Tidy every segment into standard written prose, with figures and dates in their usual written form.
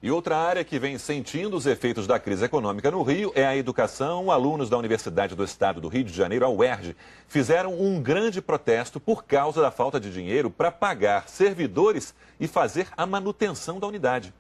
E outra área que vem sentindo os efeitos da crise econômica no Rio é a educação. Alunos da Universidade do Estado do Rio de Janeiro, a UERJ, fizeram um grande protesto por causa da falta de dinheiro para pagar servidores e fazer a manutenção da unidade.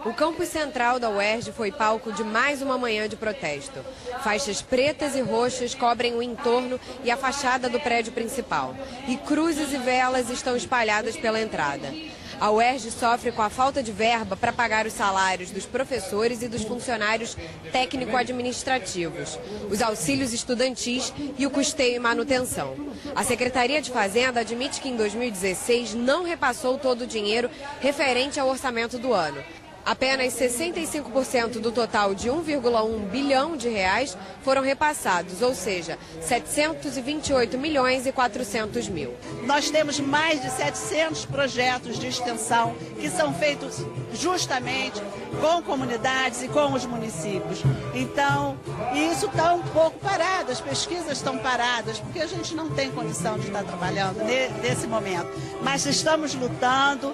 O campus central da UERJ foi palco de mais uma manhã de protesto. Faixas pretas e roxas cobrem o entorno e a fachada do prédio principal. E cruzes e velas estão espalhadas pela entrada. A UERJ sofre com a falta de verba para pagar os salários dos professores e dos funcionários técnico-administrativos, os auxílios estudantis e o custeio e manutenção. A Secretaria de Fazenda admite que em 2016 não repassou todo o dinheiro referente ao orçamento do ano. Apenas 65% do total de 1,1 bilhão de reais foram repassados, ou seja, 728 milhões e 400 mil. Nós temos mais de 700 projetos de extensão que são feitos justamente com comunidades e com os municípios. Então, isso está um pouco parado, as pesquisas estão paradas, porque a gente não tem condição de estar trabalhando nesse momento. Mas estamos lutando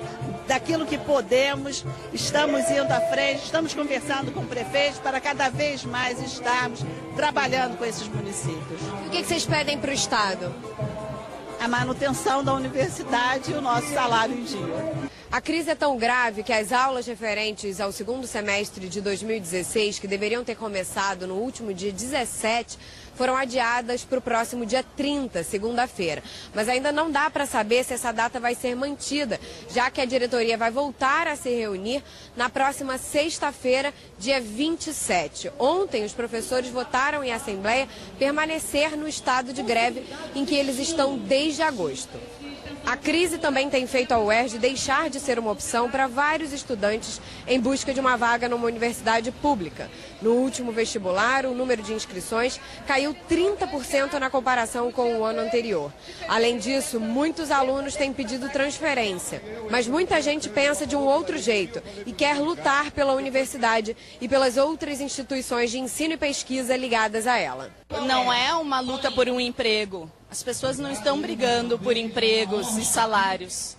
daquilo que podemos, estamos indo à frente, estamos conversando com o prefeito para cada vez mais estarmos trabalhando com esses municípios. E o que vocês pedem para o Estado? A manutenção da universidade e o nosso salário em dia. A crise é tão grave que as aulas referentes ao segundo semestre de 2016, que deveriam ter começado no último dia 17, foram adiadas para o próximo dia 30, segunda-feira. Mas ainda não dá para saber se essa data vai ser mantida, já que a diretoria vai voltar a se reunir na próxima sexta-feira, dia 27. Ontem, os professores votaram em assembleia permanecer no estado de greve em que eles estão desde agosto. A crise também tem feito a UERJ deixar de ser uma opção para vários estudantes em busca de uma vaga numa universidade pública. No último vestibular, o número de inscrições caiu 30% na comparação com o ano anterior. Além disso, muitos alunos têm pedido transferência, mas muita gente pensa de um outro jeito e quer lutar pela universidade e pelas outras instituições de ensino e pesquisa ligadas a ela. Não é uma luta por um emprego. As pessoas não estão brigando por empregos e salários.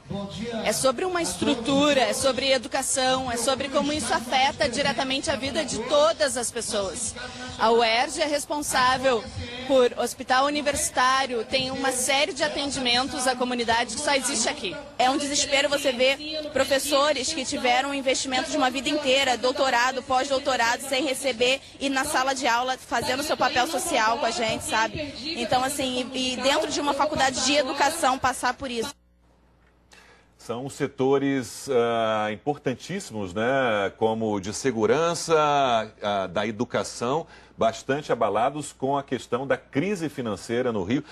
É sobre uma estrutura, é sobre educação, é sobre como isso afeta diretamente a vida de todas as pessoas. A UERJ é responsável por hospital universitário, tem uma série de atendimentos à comunidade que só existe aqui. É um desespero você ver professores que tiveram um investimento de uma vida inteira, doutorado, pós-doutorado, sem receber, e na sala de aula fazendo seu papel social com a gente, sabe? Então, assim, e dentro de uma faculdade de educação passar por isso. São setores importantíssimos, né? Como de segurança, da educação, bastante abalados com a questão da crise financeira no Rio.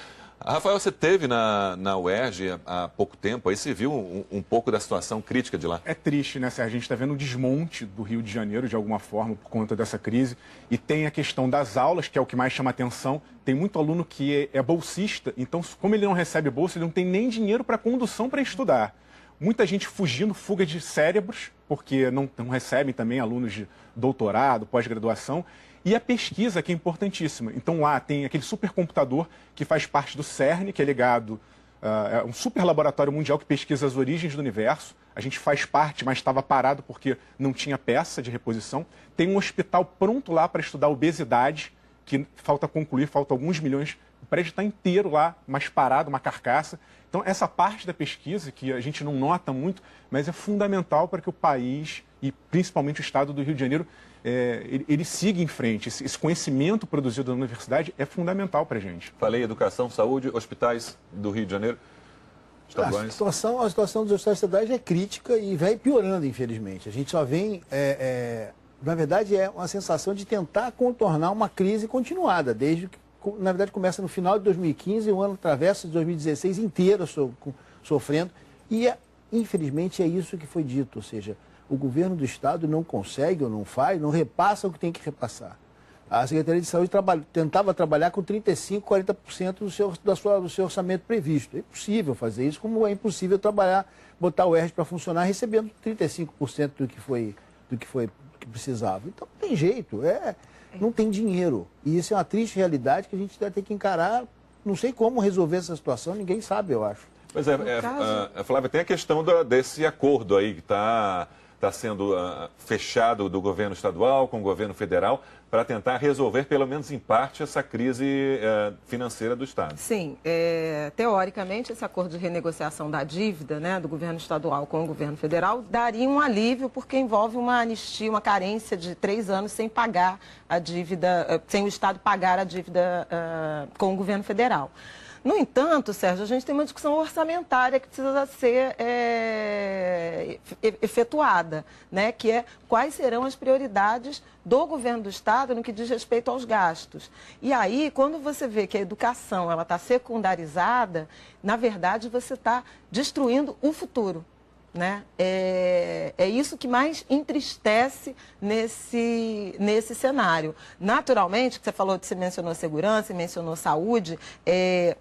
Rafael, você esteve na UERJ há pouco tempo, aí você viu um pouco da situação crítica de lá? É triste, né, Sérgio? A gente está vendo o desmonte do Rio de Janeiro, de alguma forma, por conta dessa crise. E tem a questão das aulas, que é o que mais chama atenção. Tem muito aluno que é bolsista, então, como ele não recebe bolsa, ele não tem nem dinheiro para condução para estudar. Muita gente fugindo, fuga de cérebros, porque não recebem também alunos de doutorado, pós-graduação. E a pesquisa, que é importantíssima. Então lá tem aquele supercomputador que faz parte do CERN, que é ligado, é um super laboratório mundial que pesquisa as origens do universo. A gente faz parte, mas estava parado porque não tinha peça de reposição. Tem um hospital pronto lá para estudar obesidade, que falta concluir, falta alguns milhões. O prédio está inteiro lá, mas parado, uma carcaça. Então, essa parte da pesquisa, que a gente não nota muito, mas é fundamental para que o país, e principalmente o estado do Rio de Janeiro, ele siga em frente. Esse conhecimento produzido na universidade é fundamental para a gente. Falei educação, saúde, hospitais do Rio de Janeiro, estaduais. A situação dos hospitais estaduais é crítica e vai piorando, infelizmente. A gente só vem... na verdade, é uma sensação de tentar contornar uma crise continuada, desde que, na verdade, começa no final de 2015 e o ano atravessa de 2016 inteiro sofrendo. E, infelizmente, é isso que foi dito, ou seja, o governo do Estado não consegue ou não faz, não repassa o que tem que repassar. A Secretaria de Saúde tentava trabalhar com 35%, 40% do seu orçamento previsto. É impossível fazer isso, como é impossível botar o UERJ para funcionar recebendo 35% do que precisava. Então, não tem jeito, não tem dinheiro. E isso é uma triste realidade que a gente vai ter que encarar. Não sei como resolver essa situação, ninguém sabe, eu acho. Mas Flávia, tem a questão desse acordo aí que está está sendo fechado do governo estadual com o governo federal para tentar resolver, pelo menos em parte, essa crise financeira do Estado. Sim, teoricamente, esse acordo de renegociação da dívida, né, do governo estadual com o governo federal daria um alívio, porque envolve uma anistia, uma carência de 3 anos sem pagar a dívida, sem o Estado pagar a dívida com o governo federal. No entanto, Sérgio, a gente tem uma discussão orçamentária que precisa ser efetuada, né? Que é quais serão as prioridades do governo do Estado no que diz respeito aos gastos. E aí, quando você vê que a educação está secundarizada, na verdade, você está destruindo o futuro. Né? É isso que mais entristece nesse cenário. Naturalmente, que você falou, você mencionou segurança e mencionou saúde,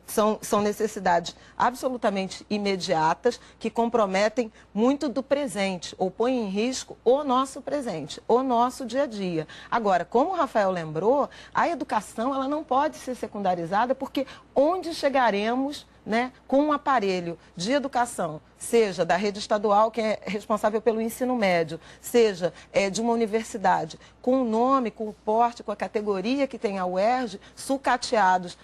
são necessidades absolutamente imediatas que comprometem muito do presente ou põem em risco o nosso presente, o nosso dia a dia. Agora, como o Rafael lembrou, a educação ela não pode ser secundarizada, porque onde chegaremos, né, com um aparelho de educação, seja da rede estadual, que é responsável pelo ensino médio, seja de uma universidade, com o nome, com o porte, com a categoria que tem a UERJ, sucateados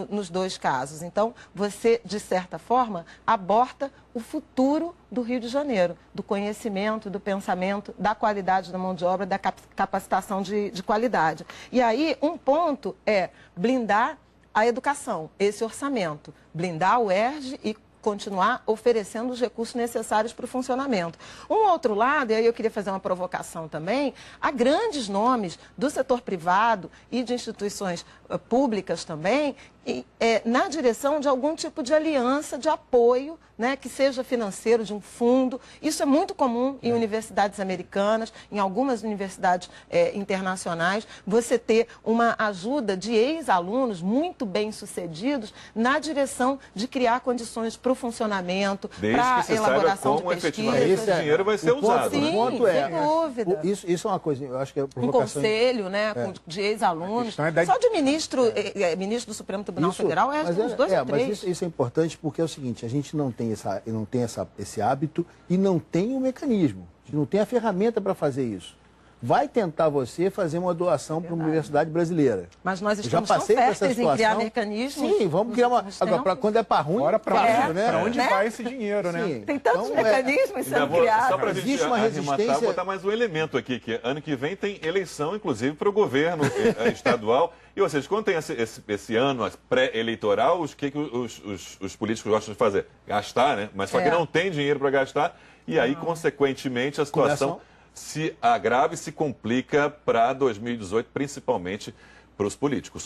nos 2 casos. Então, você, de certa forma, aborta o futuro do Rio de Janeiro, do conhecimento, do pensamento, da qualidade da mão de obra, da capacitação de qualidade. E aí, um ponto é blindar a educação, esse orçamento, blindar o UERJ e continuar oferecendo os recursos necessários para o funcionamento. Um outro lado, e aí eu queria fazer uma provocação também, há grandes nomes do setor privado e de instituições públicas também, na direção de algum tipo de aliança, de apoio, né, que seja financeiro, de um fundo. Isso é muito comum em universidades americanas, em algumas universidades internacionais, você ter uma ajuda de ex-alunos muito bem-sucedidos na direção de criar condições para o funcionamento, para a elaboração de pesquisas. Efetivamente esse dinheiro vai ser usado. Sim, né? sem dúvida. Isso é uma coisa, eu acho que é provocação. Um conselho, né, de ex-alunos. Só de ministro do Supremo Tribunal Federal, uns 2 ou 3. Mas isso é importante porque é o seguinte, a gente não tem esse hábito e não tem o mecanismo, a gente não tem a ferramenta para fazer isso. Vai tentar você fazer uma doação para uma universidade brasileira. Mas nós estamos tão férteis em criar mecanismos. Sim, vamos criar uma... Agora, quando é para ruim... Para onde vai esse dinheiro, né? Sim. Tem tantos mecanismos sendo criados. Só para a gente arrematar, botar mais um elemento aqui, que ano que vem tem eleição, inclusive, para o governo estadual. E, ou seja, quando tem esse ano pré-eleitoral, o que os políticos gostam de fazer? Gastar, né? Mas só que não tem dinheiro para gastar, e aí, consequentemente, a situação se agrava e se complica para 2018, principalmente para os políticos.